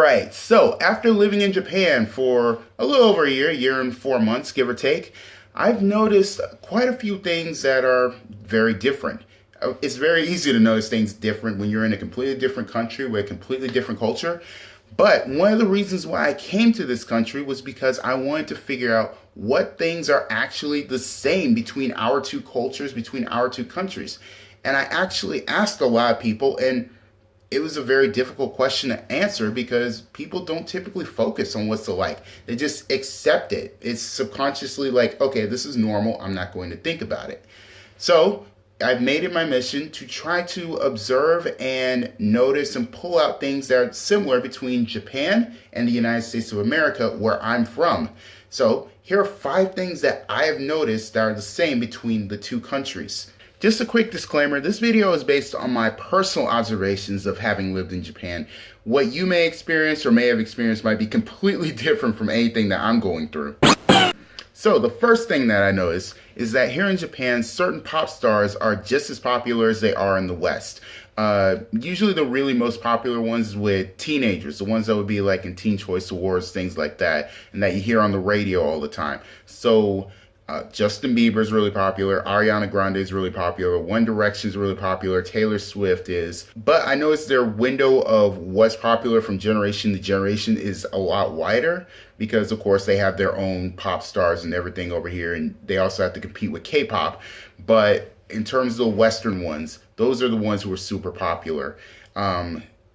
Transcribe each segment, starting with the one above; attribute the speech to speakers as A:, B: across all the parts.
A: right. So after living in Japan for a little over a year and 4 months, give or take, I've noticed quite a few things that are very different. It's very easy to notice things different when you're in a completely different country with a completely different culture. But one of the reasons why I came to this country was because I wanted to figure out what things are actually the same between our two cultures, between our two countries. And I actually asked a lot of people, and it was a very difficult question to answer because people don't typically focus on what's alike. They just accept it. It's subconsciously like, okay, this is normal. I'm not going to think about it. So I've made it my mission to try to observe and notice and pull out things that are similar between Japan and the United States of America, where I'm from. So here are 5 things that I have noticed that are the same between the two countries. Just a quick disclaimer, this video is based on my personal observations of having lived in Japan. What you may experience or may have experienced might be completely different from anything that I'm going through. So the first thing that I noticed is that here in Japan, certain pop stars are just as popular as they are in the West. Usually the really most popular ones with teenagers, the ones that would be like in Teen Choice Awards, things like that, and that you hear on the radio all the time. So Justin Bieber is really popular. Ariana Grande is really popular. One Direction is really popular. Taylor Swift is. But I noticed their window of what's popular from generation to generation is a lot wider because, of course, they have their own pop stars and everything over here. And they also have to compete with K-pop. But in terms of the Western ones, those are the ones who are super popular.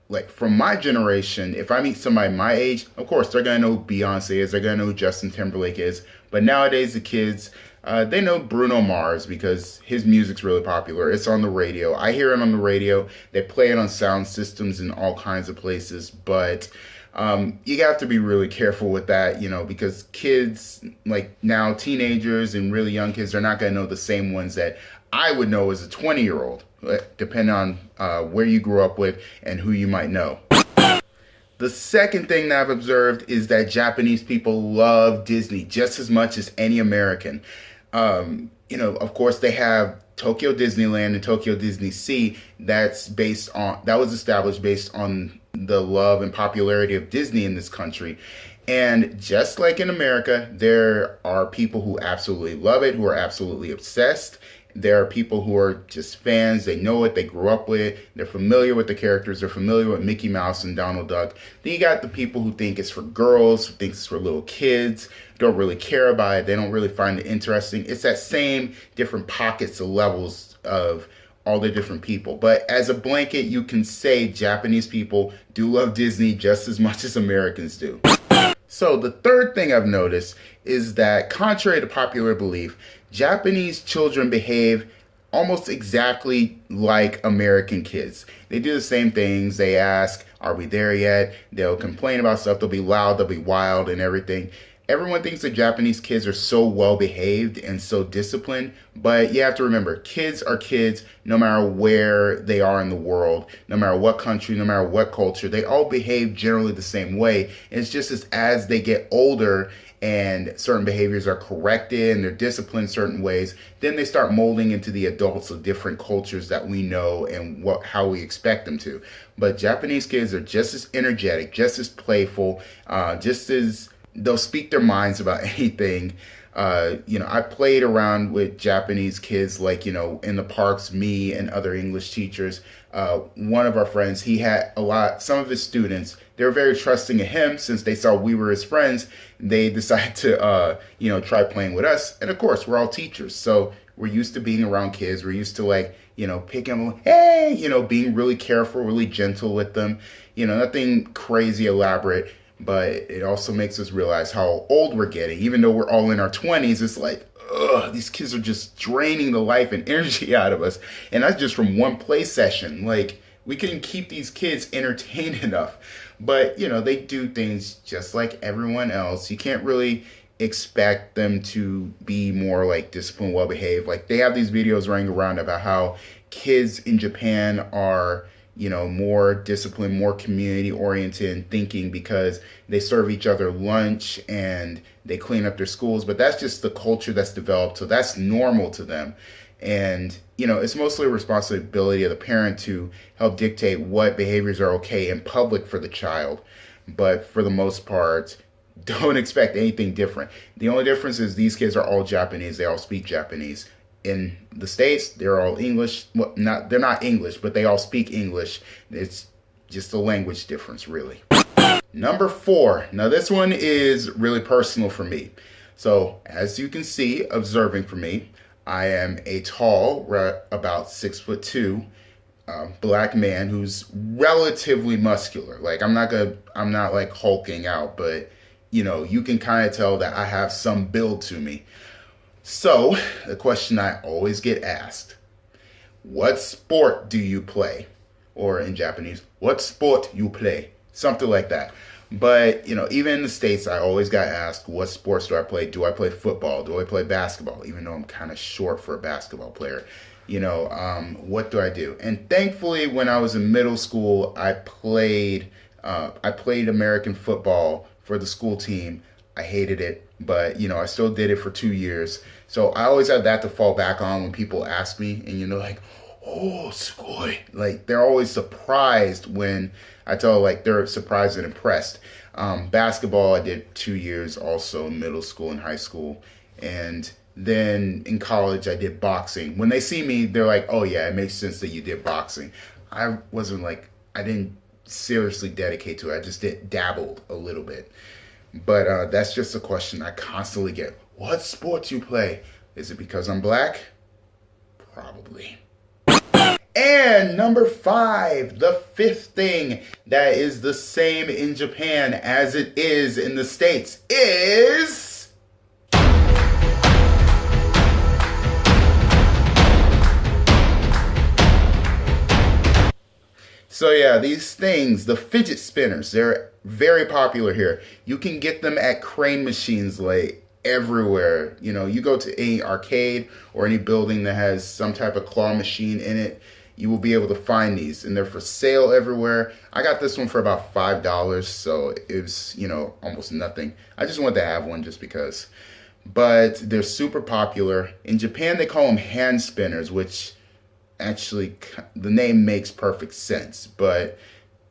A: Like from my generation, if I meet somebody my age, of course, they're going to know who Beyonce is. They're going to know who Justin Timberlake is. But nowadays, the kids, they know Bruno Mars because his music's really popular. It's on the radio. I hear it on the radio. They play it on sound systems in all kinds of places. But you have to be really careful with that, because kids, like now teenagers and really young kids, they're not going to know the same ones that I would know as a 20-year-old, depending on where you grew up with and who you might know. The second thing that I've observed is that Japanese people love Disney just as much as any American. Of course, they have Tokyo Disneyland and Tokyo Disney Sea. That was established based on the love and popularity of Disney in this country. And just like in America, there are people who absolutely love it, who are absolutely obsessed. There are people who are just fans. They know it. They grew up with it. They're familiar with the characters. They're familiar with Mickey Mouse and Donald Duck. Then you got the people who think it's for girls, who think it's for little kids, don't really care about it. They don't really find it interesting. It's that same different pockets of levels of all the different people. But as a blanket, you can say Japanese people do love Disney just as much as Americans do. So the third thing I've noticed is that, contrary to popular belief, Japanese children behave almost exactly like American kids. They do the same things. They ask, are we there yet? They'll complain about stuff. They'll be loud. They'll be wild and everything. Everyone thinks that Japanese kids are so well behaved and so disciplined, but you have to remember, kids are kids no matter where they are in the world, no matter what country, no matter what culture. They all behave generally the same way. And it's just as they get older and certain behaviors are corrected and they're disciplined certain ways, then they start molding into the adults of different cultures that we know and how we expect them to. But Japanese kids are just as energetic, just as playful, just as they'll speak their minds about anything. I played around with Japanese kids, like, in the parks, me and other English teachers. One of our friends, he had some of his students, they were very trusting of him since they saw we were his friends. They decided to, try playing with us. And of course, we're all teachers. So we're used to being around kids. We're used to picking them, hey, being really careful, really gentle with them. Nothing crazy elaborate. But it also makes us realize how old we're getting. Even though we're all in our 20s, it's like, these kids are just draining the life and energy out of us. And that's just from one play session. Like, we can keep these kids entertained enough. But, they do things just like everyone else. You can't really expect them to be more like disciplined, well-behaved. Like, they have these videos running around about how kids in Japan are more disciplined, more community oriented in thinking because they serve each other lunch and they clean up their schools. But that's just the culture that's developed. So that's normal to them. And, it's mostly a responsibility of the parent to help dictate what behaviors are okay in public for the child. but for the most part, don't expect anything different. The only difference is these kids are all Japanese. They all speak Japanese. In the States, they're all English. Well, they're not English, but they all speak English. It's just a language difference, really. Number 4. Now this one is really personal for me. So as you can see, observing for me, I am a tall, about 6'2", black man who's relatively muscular. Like I'm not like hulking out, but you can kind of tell that I have some build to me. So the question I always get asked, what sport do you play? Or in Japanese, what sport you play? Something like that. But, even in the States, I always got asked, what sports do I play? Do I play football? Do I play basketball? Even though I'm kind of short for a basketball player. What do I do? And thankfully, when I was in middle school, I played American football for the school team. I hated it, but, I still did it for 2 years. So I always have that to fall back on when people ask me, and like, oh, sugoi. Like, they're always surprised when I tell, like, they're surprised and impressed. Basketball, I did 2 years also in middle school and high school. And then in college, I did boxing. When they see me, they're like, oh, yeah, it makes sense that you did boxing. I didn't seriously dedicate to it. I just dabbled a little bit. But that's just a question I constantly get. What sports you play? Is it because I'm black? Probably. And number 5, the 5th thing that is the same in Japan as it is in the States is... So yeah, these things, the fidget spinners, they're very popular here. You can get them at crane machines like everywhere. You go to any arcade or any building that has some type of claw machine in it, you will be able to find these, and they're for sale everywhere. I got this one for about $5, so it was, almost nothing. I just wanted to have one just because. But they're super popular. In Japan, they call them hand spinners, which actually the name makes perfect sense, but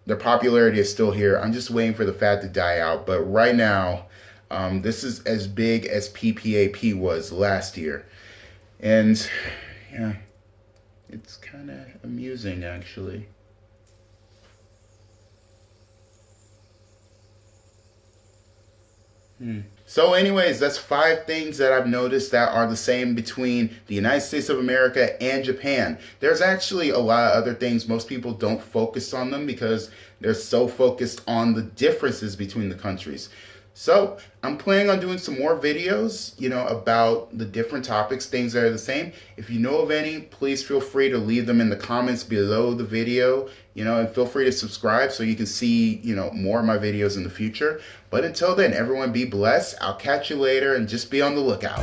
A: their popularity is still here. I'm just waiting for the fad to die out. But right now, this is as big as PPAP was last year. And yeah, it's kind of amusing, actually. So anyways, that's 5 things that I've noticed that are the same between the United States of America and Japan. There's actually a lot of other things. Most people don't focus on them because they're so focused on the differences between the countries. So I'm planning on doing some more videos, about the different topics, things that are the same. If you know of any, please feel free to leave them in the comments below the video, and feel free to subscribe so you can see, more of my videos in the future. But until then, everyone be blessed. I'll catch you later and just be on the lookout.